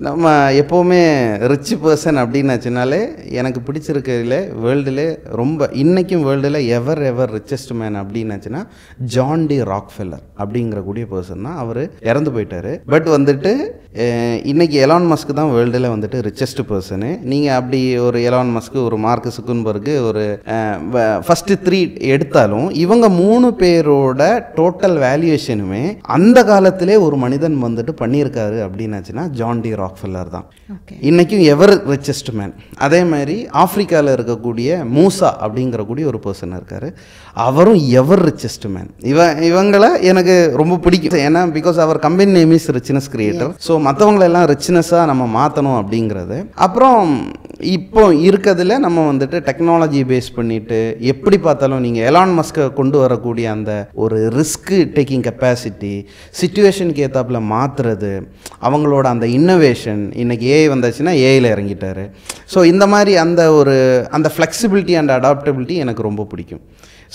நம்ம எப்போவுமே ரிச் பர்சன் அப்படின்னாச்சுனாலே எனக்கு பிடிச்சிருக்கிறதுல வேர்ல்டில் ரொம்ப இன்றைக்கும் வேர்ல்டில் எவர் ரிச்சஸ்ட் மேன் அப்படின்னாச்சுன்னா ஜான் டி ராக்ஃபெல்லர் அப்படிங்கிற கூடிய பர்சன் தான். அவர் இறந்து போயிட்டார். பட் வந்துட்டு இன்றைக்கி எலான் மஸ்க் தான் வேர்ல்டில் வந்துட்டு ரிச்சஸ்ட் பர்சனு. நீங்கள் அப்படி ஒரு எலான் மஸ்க்கு, ஒரு மார்க் சுக்கன்பர்கு, ஒரு ஃபஸ்ட்டு 3 எடுத்தாலும் இவங்க 3 பேரோட டோட்டல் வேல்யூவேஷனுமே அந்த காலத்திலே ஒரு மனிதன் வந்துட்டு பண்ணியிருக்காரு அப்படின்னாச்சுன்னா ஜான் டி ராக்ஃபெல்லர் தான் இன்றைக்கும் எவர் ரிச்சஸ்ட் மேன். அதே மாதிரி ஆப்பிரிக்காவில் இருக்கக்கூடிய மூசா அப்படிங்கிற கூடிய ஒரு பர்சன் இருக்கார், அவரும் எவர் ரிச்சஸ்ட் மேன். இவங்களை எனக்கு ரொம்ப பிடிக்கும். ஏன்னா பிகாஸ் அவர் company name is richness creator. So மற்றவங்களெல்லாம் ரிச்னஸாக நம்ம மாற்றணும் அப்படிங்கிறது. அப்புறம் இப்போ இருக்கிறதுல நம்ம வந்துட்டு டெக்னாலஜி பேஸ் பண்ணிட்டு எப்படி பார்த்தாலும் நீங்கள் எலான் மஸ்கை கொண்டு வரக்கூடிய அந்த ஒரு ரிஸ்க் டேக்கிங் கெப்பாசிட்டி, சிச்சுவேஷனுக்கு ஏற்றாப்புல மாற்றுறது, அவங்களோட அந்த இன்னோவேஷன். இன்றைக்கி ஏஐ வந்தாச்சுன்னா ஏஐயில் இறங்கிட்டாரு. ஸோ இந்த மாதிரி அந்த ஃப்ளெக்சிபிலிட்டி அண்ட் அடாப்டபிலிட்டி எனக்கு ரொம்ப பிடிக்கும்.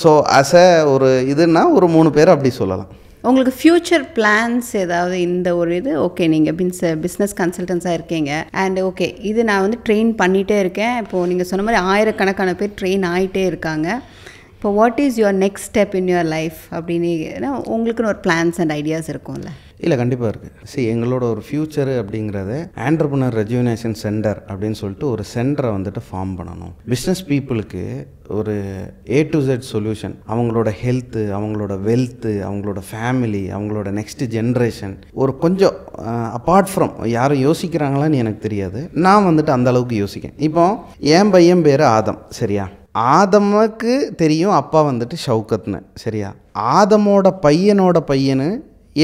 ஸோ அஸ் ஒரு இதுன்னா ஒரு 3 பேர் அப்படி சொல்லலாம். உங்களுக்கு ஃப்யூச்சர் பிளான்ஸ் ஏதாவது இந்த ஒரு இது ஓகே, நீங்கள் பிஸ்னஸ் கன்சல்டன்ஸாக இருக்கீங்க அண்ட் ஓகே இது நான் வந்து ட்ரெயின் பண்ணிகிட்டே இருக்கேன். இப்போது நீங்கள் சொன்ன மாதிரி ஆயிரக்கணக்கான பேர் ட்ரெயின் ஆகிட்டே இருக்காங்க. இப்போ what is your next step in your life அப்படின்னு உங்களுக்குன்னு ஒரு பிளான்ஸ் அண்ட் ஐடியாஸ் இருக்கும்ல? இல்லை, கண்டிப்பாக இருக்குது. எங்களோட ஒரு ஃப்யூச்சரு அப்படிங்கிறது ஆண்டர்பிரினர் ரெஜுவினேஷன் சென்டர் அப்படின்னு சொல்லிட்டு ஒரு சென்டரை வந்துட்டு ஃபார்ம் பண்ணணும். பிஸ்னஸ் பீப்புளுக்கு ஒரு A to Z சொல்யூஷன், அவங்களோட ஹெல்த்து, அவங்களோட வெல்த்து, அவங்களோட ஃபேமிலி, அவங்களோட நெக்ஸ்ட் ஜென்ரேஷன் ஒரு கொஞ்சம் அப்பார்ட் ஃப்ரம் யாரும் யோசிக்கிறாங்களான்னு எனக்கு தெரியாது. நான் வந்துட்டு அந்த அளவுக்கு யோசிக்கேன். இப்போ என் பையன் பேர் ஆதம், சரியா? ஆதமுக்கு தெரியும் அப்பா வந்துட்டு ஷவுகத்னு, சரியா? ஆதமோட பையனு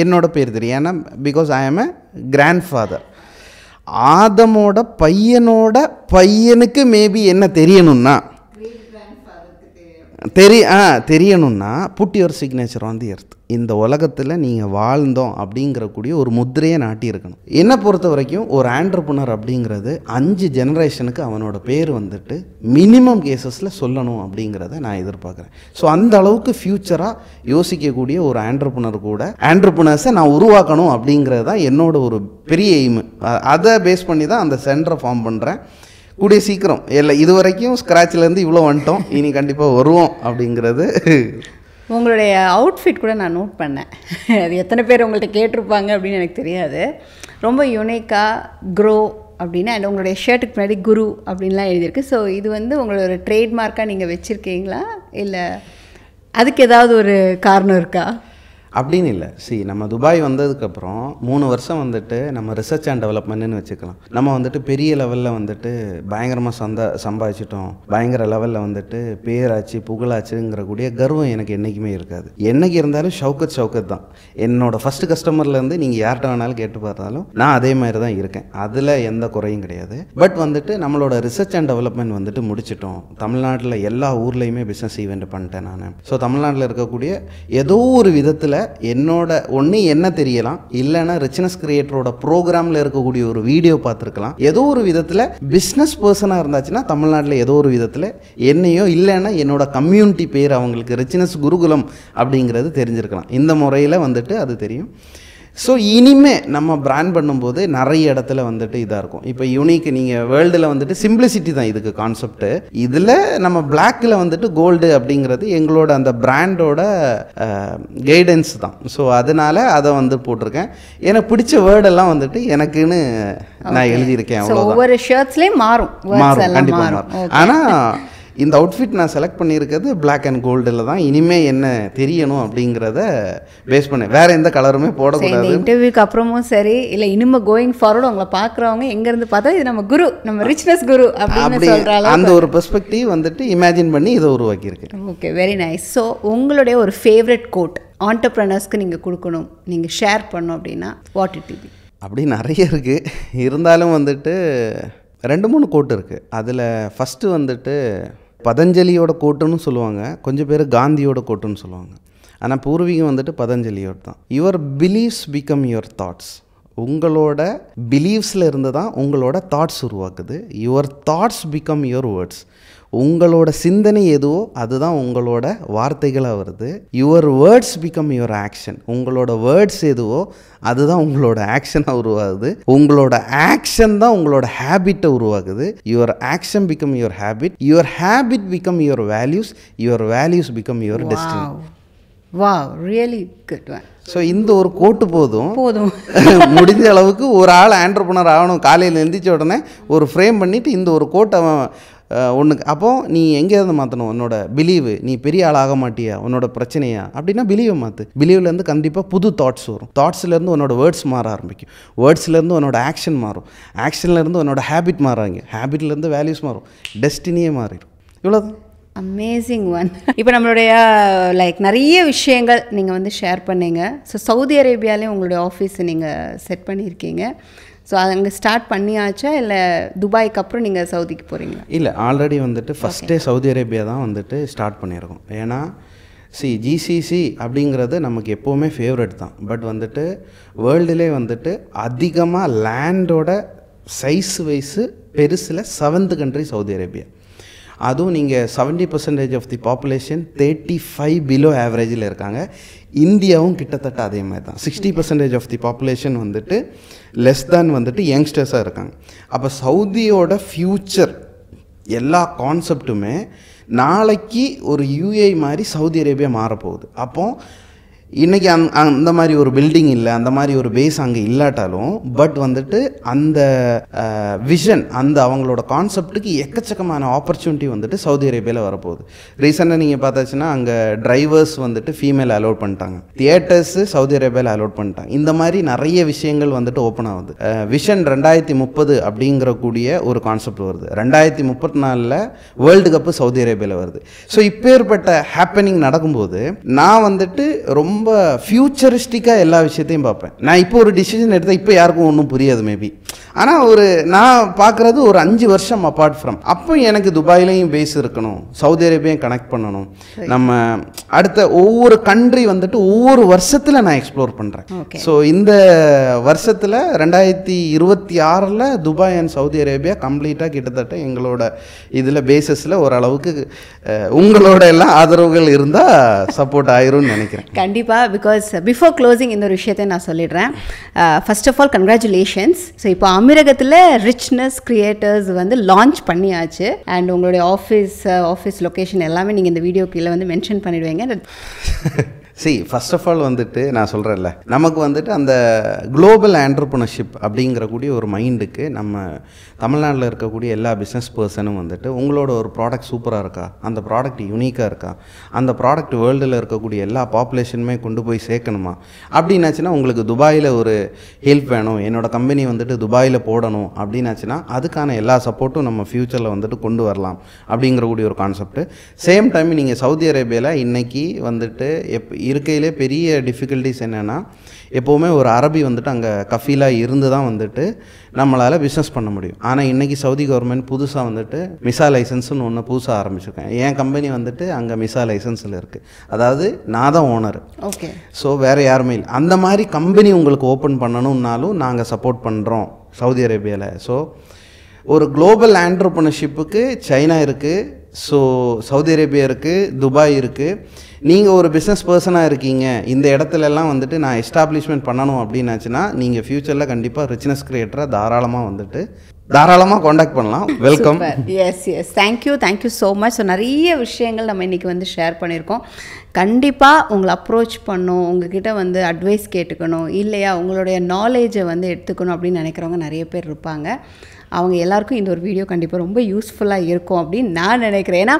என்னோட பேர் தெரியும். ஏன்னா பிகாஸ் ஐ ஆம் எ கிராண்ட் ஃபாதர். ஆதமோட பையனுக்கு மேபி என்ன தெரியணும்னா தெரியணும்னா put your signature on the earth. இந்த உலகத்தில் நீங்கள் வாழ்ந்தோம் அப்படிங்கிற கூடிய ஒரு முத்திரையை நாட்டி இருக்கணும். என்னை பொறுத்த வரைக்கும் ஒரு ஆண்டர்பிரினர் அப்படிங்கிறது 5 ஜெனரேஷனுக்கு அவனோட பேர் வந்துட்டு மினிமம் கேசஸில் சொல்லணும் அப்படிங்கிறத நான் எதிர்பார்க்குறேன். ஸோ அந்த அளவுக்கு ஃப்யூச்சராக யோசிக்கக்கூடிய ஒரு ஆண்டர்பிரினர்ஸை நான் உருவாக்கணும் அப்படிங்கிறது தான் என்னோட ஒரு பெரிய எய்மு. அதை பேஸ் பண்ணி தான் அந்த சென்டரை ஃபார்ம் பண்ணுறேன். கூடிய சீக்கிரம் இல்லை, இது வரைக்கும் ஸ்க்ராட்ச்லேருந்து இவ்வளோ வந்துட்டோம், இனி கண்டிப்பாக வருவோம் அப்படிங்கிறது. உங்களுடைய அவுட்ஃபிட் கூட நான் நோட் பண்ணேன். அது எத்தனை பேர் உங்கள்கிட்ட கேட்டிருப்பாங்க அப்படின்னு எனக்கு தெரியாது. ரொம்ப யூனிக்காக க்ரோ அப்படின்னு அண்ட் உங்களுடைய ஷர்ட்டுக்கு பின்னாடி குரு அப்படின்லாம் எழுதியிருக்கு. ஸோ இது வந்து உங்களோட ஒரு ட்ரேட்மார்க்காக நீங்கள் வச்சுருக்கீங்களா, இல்லை அதுக்கு ஏதாவது ஒரு காரணம் இருக்கா? அப்படின்னு இல்லை. நம்ம துபாய் வந்ததுக்கப்புறம் 3 வருஷம் வந்துட்டு நம்ம ரிசர்ச் அண்ட் டெவலப்மெண்ட்னு வச்சுக்கலாம். நம்ம வந்துட்டு பெரிய லெவலில் வந்துட்டு பயங்கரமாக சம்பாதிச்சிட்டோம், பயங்கர லெவலில் வந்துட்டு பேராச்சு புகழாச்சுங்கிற கூடிய கர்வம் எனக்கு என்றைக்குமே இருக்காது. என்னைக்கு இருந்தாலும் ஷவுக்கத் தான். என்னோட ஃபஸ்ட்டு கஸ்டமர்லேருந்து நீங்கள் யார்கிட்ட வேணாலும் கேட்டு பார்த்தாலும் நான் அதே மாதிரி தான் இருக்கேன். அதில் எந்த குறையும் கிடையாது. பட் வந்துட்டு நம்மளோட ரிசர்ச் அண்ட் டெவலப்மெண்ட் வந்துட்டு முடிச்சிட்டோம். தமிழ்நாட்டில் எல்லா ஊர்லேயுமே பிஸ்னஸ் ஈவெண்ட் பண்ணிட்டேன் நான். ஸோ தமிழ்நாட்டில் இருக்கக்கூடிய ஏதோ ஒரு விதத்தில் என்னோட ஒன்று என்ன தெரியலாம், இல்லைன்னா ரிச்னஸ் கிரியேட்டரோட ப்ரோக்ராமில் இருக்கக்கூடிய ஒரு வீடியோ பார்த்துருக்கலாம். ஏதோ ஒரு விதத்தில் பிஸ்னஸ் பர்சனாக இருந்தாச்சுன்னா தமிழ்நாட்டில் ஏதோ ஒரு விதத்தில் என்னையோ இல்லைன்னா என்னோட கம்யூனிட்டி பேர் அவங்களுக்கு ரிச்னஸ் குருகுலம் அப்படிங்கிறது தெரிஞ்சிருக்கலாம். இந்த முறையில் வந்துட்டு அது தெரியும். ஸோ இனிமே நம்ம பிராண்ட் பண்ணும்போது நிறைய இடத்துல வந்துட்டு இதாக இருக்கும். இப்போ யூனிக் நீங்கள் வேர்ல்டில் வந்துட்டு சிம்பிளிசிட்டி தான் இதுக்கு கான்செப்ட்டு. இதில் நம்ம பிளாக்கில் வந்துட்டு கோல்டு அப்படிங்கிறது எங்களோட அந்த பிராண்டோட கைடன்ஸ் தான். ஸோ அதனால் அதை வந்து போட்டிருக்கேன். எனக்கு பிடிச்ச வேர்டெல்லாம் வந்துட்டு எனக்குன்னு நான் எழுதியிருக்கேன். அவ்வளோதான். ஒவ்வொரு ஷர்ட்ஸ்லேயும் மாறும், கண்டிப்பாக மாறும். ஆனால் இந்த அவுட்ஃபிட் நான் செலக்ட் பண்ணியிருக்கிறது பிளாக் அண்ட் கோல்டில் தான். இனிமேல் என்ன தெரியணும் அப்படிங்கிறத பேஸ் பண்ணேன். வேறு எந்த கலருமே போடக்கூடாது. இன்டர்வியூக்கு அப்புறமும் சரி இல்லை இனிமேல் கோயிங் ஃபார்வர்டு உங்களை பார்க்குறவங்க எங்கேருந்து பார்த்தா இது நம்ம குரு, நம்ம ரிச்னஸ் குரு அப்படின்னு சொல்கிறாங்க. அந்த ஒரு பெர்ஸ்பெக்டிவ் வந்துட்டு இமேஜின் பண்ணி இதை உருவாக்கியிருக்கேன். Okay, very nice. ஸோ உங்களுடைய ஒரு ஃபேவரட் கோட் ஆண்டர்ப்ரனர்ஸ்க்கு நீங்கள் கொடுக்கணும், நீங்கள் ஷேர் பண்ணணும் அப்படின்னா வாட் இட் பி? அப்படி நிறைய இருக்குது. இருந்தாலும் வந்துட்டு 2-3 கோட் இருக்குது. அதில் ஃபஸ்ட்டு வந்துட்டு பதஞ்சலியோட கோட்டுன்னு சொல்லுவாங்க, கொஞ்சம் பேர் காந்தியோட கோட்டுன்னு சொல்லுவாங்க. ஆனால் பூர்வீகம் வந்துட்டு பதஞ்சலியோட தான். Your beliefs become your thoughts. உங்களோட பிலீவ்ஸில் இருந்து தான் உங்களோட தாட்ஸ் உருவாக்குது. Your thoughts become your words. உங்களோட சிந்தனை எதுவோ அதுதான் உங்களோட வார்த்தைகளாக வருது. Your words become your action. உங்களோட வேர்ட்ஸ் எதுவோ அதுதான் உங்களோட ஆக்ஷனாக உருவாகுது. உங்களோட ஆக்ஷன் தான் உங்களோட ஹேபிட்டை உருவாக்குது. Your action become your habit. Your habit become your values. Your values become your destiny. Wow, really good one. So இந்த ஒரு கோட்டு போதும் முடிஞ்ச அளவுக்கு ஒரு ஆள் ஆண்டர்ப்ரனர் ஆகணும். காலையில் எழுந்திரிச்ச உடனே ஒரு ஃப்ரேம் பண்ணிவிட்டு இந்த ஒரு கோட்டை அவன் ஒன்றுக்கு. அப்போது நீ எங்கேருந்து மாற்றணும் உன்னோட பிலீவு. நீ பெரிய ஆள் ஆக மாட்டியா, உன்னோட பிரச்சனையா அப்படின்னா பிலீவை மாற்று. பிலீவ்லேருந்து கண்டிப்பாக புது தாட்ஸ் வரும். தாட்ஸ்லேருந்து உன்னோட வேர்ட்ஸ் மாற ஆரம்பிக்கும். வேர்ட்ஸ்லேருந்து உன்னோட ஆக்ஷன் மாறும். ஆக்ஷன்லேருந்து உன்னோட ஹேபிட் மாறாங்க. ஹேபிட்லேருந்து வேல்யூஸ் மாறும். டெஸ்டினியே மாறிடும். இவ்வளோதான். Amazing one. இப்போ நம்மளுடைய நிறைய விஷயங்கள் நீங்கள் வந்து ஷேர் பண்ணீங்க. ஸோ சவுதி அரேபியாலேயும் உங்களுடைய ஆஃபீஸ் நீங்கள் செட் பண்ணியிருக்கீங்க. ஸோ அங்கே ஸ்டார்ட் பண்ணியாச்சா இல்லை துபாய்க்கு அப்புறம் நீங்கள் சவுதிக்கு போகிறீங்களா? இல்லை, ஆல்ரெடி வந்துட்டு ஃபஸ்ட்டே சவுதி அரேபியா தான் வந்துட்டு ஸ்டார்ட் பண்ணியிருக்கோம். ஏன்னா ஜிசிசி அப்படிங்கிறது நமக்கு எப்போவுமே ஃபேவரட் தான். பட் வந்துட்டு வேர்ல்டுலே வந்துட்டு அதிகமாக லேண்டோட சைஸ் வைஸு பெருசில் 7th கண்ட்ரி சவுதி அரேபியா. அதுவும் நீங்கள் 70% ஆஃப் தி பாப்புலேஷன் 35 பிலோ ஆவரேஜில் இருக்காங்க. இந்தியாவும் கிட்டத்தட்ட அதே மாதிரி தான். 60% ஆஃப் தி பாப்புலேஷன் வந்துட்டு லெஸ் தேன் வந்துட்டு யங்ஸ்டர்ஸாக இருக்காங்க. அப்போ சவுதியோட ஃப்யூச்சர் எல்லா கான்செப்ட்டுமே நாளைக்கு ஒரு யூஏ மாதிரி சவுதி அரேபியா மாறப்போகுது. அப்போது இன்றைக்கி அந்த மாதிரி ஒரு பில்டிங் இல்லை, அந்த மாதிரி ஒரு பேஸ் அங்கே இல்லாட்டாலும் பட் வந்துட்டு அந்த விஷன், அந்த அவங்களோட கான்செப்டுக்கு எக்கச்சக்கமான ஆப்பர்ச்சுனிட்டி வந்துட்டு சவுதி அரேபியாவில் வரப்போகுது. ரீசெண்டாக நீங்கள் பார்த்தாச்சுன்னா அங்கே டிரைவர்ஸ் வந்துட்டு ஃபீமேல் அலோட் பண்ணிட்டாங்க. தியேட்டர்ஸு சவுதி அரேபியாவில் அலோட் பண்ணிட்டாங்க. இந்த மாதிரி நிறைய விஷயங்கள் வந்துட்டு ஓப்பன் ஆகுது. விஷன் 2030 அப்படிங்கிற கூடிய ஒரு கான்செப்ட் வருது. 2034 வேர்ல்டு கப்பு சவுதி அரேபியாவில் வருது. ஸோ இப்பேற்பட்ட ஹேப்பனிங் நடக்கும்போது நான் வந்துட்டு ரொம்ப ஃபியூச்சரிஸ்டிக்காக எல்லா விஷயத்தையும் பார்ப்பேன். நான் இப்போ ஒரு டிசிஷன் எடுத்தால் இப்போ யாருக்கும் ஒன்றும் புரியாது மேபி. ஆனால் நான் பார்க்குறது ஒரு 5 வருஷம் அப்பார்ட் ஃப்ரம். அப்போ எனக்கு துபாயிலையும் பேஸ் இருக்கணும், சவுதி அரேபியாவும் கனெக்ட் பண்ணணும். நம்ம அடுத்த ஒவ்வொரு கண்ட்ரி வந்துட்டு ஒவ்வொரு வருஷத்தில் நான் எக்ஸ்ப்ளோர் பண்ணுறேன். ஸோ இந்த வருஷத்தில் 2026 துபாய் அண்ட் சவுதி அரேபியா கம்ப்ளீட்டாக கிட்டத்தட்ட எங்களோட இதில் பேசஸில் ஓரளவுக்கு உங்களோட எல்லாம் ஆதரவுகள் இருந்தால் சப்போர்ட் ஆயிரும்னு நினைக்கிறேன். கண்டிப்பாக. பிகாஸ் பிஃபோர் க்ளோசிங் இந்த ஒரு விஷயத்தை நான் சொல்லிடுறேன். First of all congratulations. So இப்போ அமீரகத்தில் ரிச்னஸ் கிரியேட்டர்ஸ் வந்து லான்ச் பண்ணியாச்சு. அண்ட் உங்களுடைய ஆஃபீஸ் லொக்கேஷன் எல்லாமே நீங்கள் இந்த வீடியோ கீழே வந்து மென்ஷன் பண்ணிடுவீங்க. ஃபர்ஸ்ட் ஆஃப் ஆல் வந்துட்டு நான் சொல்கிறேன்ல, நமக்கு வந்துட்டு அந்த குளோபல் ஆண்டர்ப்ரனர்ஷிப் அப்படிங்கிற கூடிய ஒரு மைண்டுக்கு நம்ம தமிழ்நாட்டில் இருக்கக்கூடிய எல்லா பிஸ்னஸ் பர்சனும் வந்துட்டு உங்களோட ஒரு ப்ராடக்ட் சூப்பராக இருக்கா, அந்த ப்ராடக்ட் யூனிக்காக இருக்கா, அந்த ப்ராடக்ட் வேர்ல்டில் இருக்கக்கூடிய எல்லா பாப்புலேஷனுமே கொண்டு போய் சேர்க்கணுமா அப்படின்னாச்சுன்னா உங்களுக்கு துபாயில் ஒரு ஹெல்ப் வேணும், என்னோடய கம்பெனி வந்துட்டு துபாயில் போடணும் அப்படின்னாச்சுன்னா அதுக்கான எல்லா சப்போர்ட்டும் நம்ம ஃப்யூச்சரில் வந்துட்டு கொண்டு வரலாம் அப்படிங்கிற கூடிய ஒரு கான்செப்ட். சேம் டைம் நீங்கள் சவுதி அரேபியாவில் இன்றைக்கி வந்துட்டு இருக்கையிலே பெரிய டிஃபிகல்ட்டிஸ் என்னென்னா, எப்போவுமே ஒரு அரபி வந்துட்டு அங்கே கஃபீலாக இருந்து தான் வந்துட்டு நம்மளால் பிஸ்னஸ் பண்ண முடியும். ஆனால் இன்றைக்கி சவுதி கவர்மெண்ட் புதுசாக வந்துட்டு மிசா லைசன்ஸ்னு ஒன்று புதுசாக ஆரம்பிச்சிருக்கேன். என் கம்பெனி வந்துட்டு அங்கே மிசா லைசன்ஸில் இருக்குது, அதாவது நான் தான் ஓனர். ஓகே. ஸோ வேறு யாருமே இல்லை. அந்த மாதிரி கம்பெனி உங்களுக்கு ஓப்பன் பண்ணணுன்னாலும் நாங்கள் சப்போர்ட் பண்ணுறோம் சவுதி அரேபியாவில். ஸோ ஒரு குளோபல் ஆண்டர்ப்ரனர்ஷிப்புக்கு சைனா இருக்குது, ஸோ சவுதி அரேபியா இருக்குது, துபாய் இருக்குது. நீங்கள் ஒரு பிஸ்னஸ் பர்சனாக இருக்கீங்க, இந்த இடத்துலலாம் வந்துட்டு நான் எஸ்டாப்ளிஷ்மெண்ட் பண்ணணும் அப்படின்னாச்சுன்னா நீங்கள் ஃப்யூச்சரில் கண்டிப்பாக ரிச்னஸ் கிரியேட்டராக தாராளமாக காண்டாக்ட் பண்ணலாம். Welcome. Yes yes, thank you so much. So நிறைய விஷயங்கள் நம்ம இன்றைக்கி வந்து ஷேர் பண்ணியிருக்கோம். கண்டிப்பாக உங்களை அப்ரோச் பண்ணணும், உங்ககிட்ட வந்து அட்வைஸ் கேட்டுக்கணும், இல்லையா உங்களுடைய நாலேஜை வந்து எடுத்துக்கணும் அப்படின்னு நினைக்கிறவங்க நிறைய பேர் இருப்பாங்க. அவங்க எல்லாருக்கும் இந்த ஒரு வீடியோ கண்டிப்பாக ரொம்ப யூஸ்ஃபுல்லாக இருக்கும் அப்படின்னு நான் நினைக்கிறேன். ஏன்னா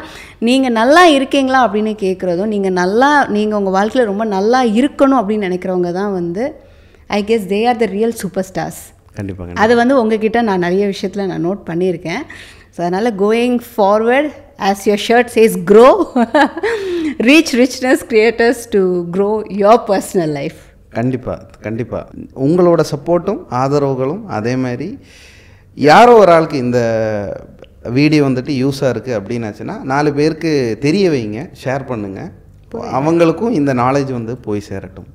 நீங்கள் நல்லா இருக்கீங்களா அப்படின்னு கேட்குறதும், நீங்கள் உங்கள் வாழ்க்கையில் ரொம்ப நல்லா இருக்கணும் அப்படின்னு நினைக்கிறவங்க தான் வந்து I guess they are the real super stars. கண்டிப்பாக அது வந்து உங்ககிட்ட நான் நிறைய விஷயத்தில் நான் நோட் பண்ணியிருக்கேன். ஸோ அதனால் going forward as your shirt chase grow, reach richness creators to grow your personal life. கண்டிப்பாக உங்களோட சப்போர்ட்டும் ஆதரவுகளும் அதே மாதிரி யாரோ ஒரு ஆளுக்கு இந்த வீடியோ வந்துட்டு யூஸாக இருக்குது அப்படின்னாச்சுன்னா 4 பேருக்கு தெரிய வைங்க, ஷேர் பண்ணுங்கள், அவங்களுக்கும் இந்த நாலேஜ் வந்து போய் சேரட்டும்.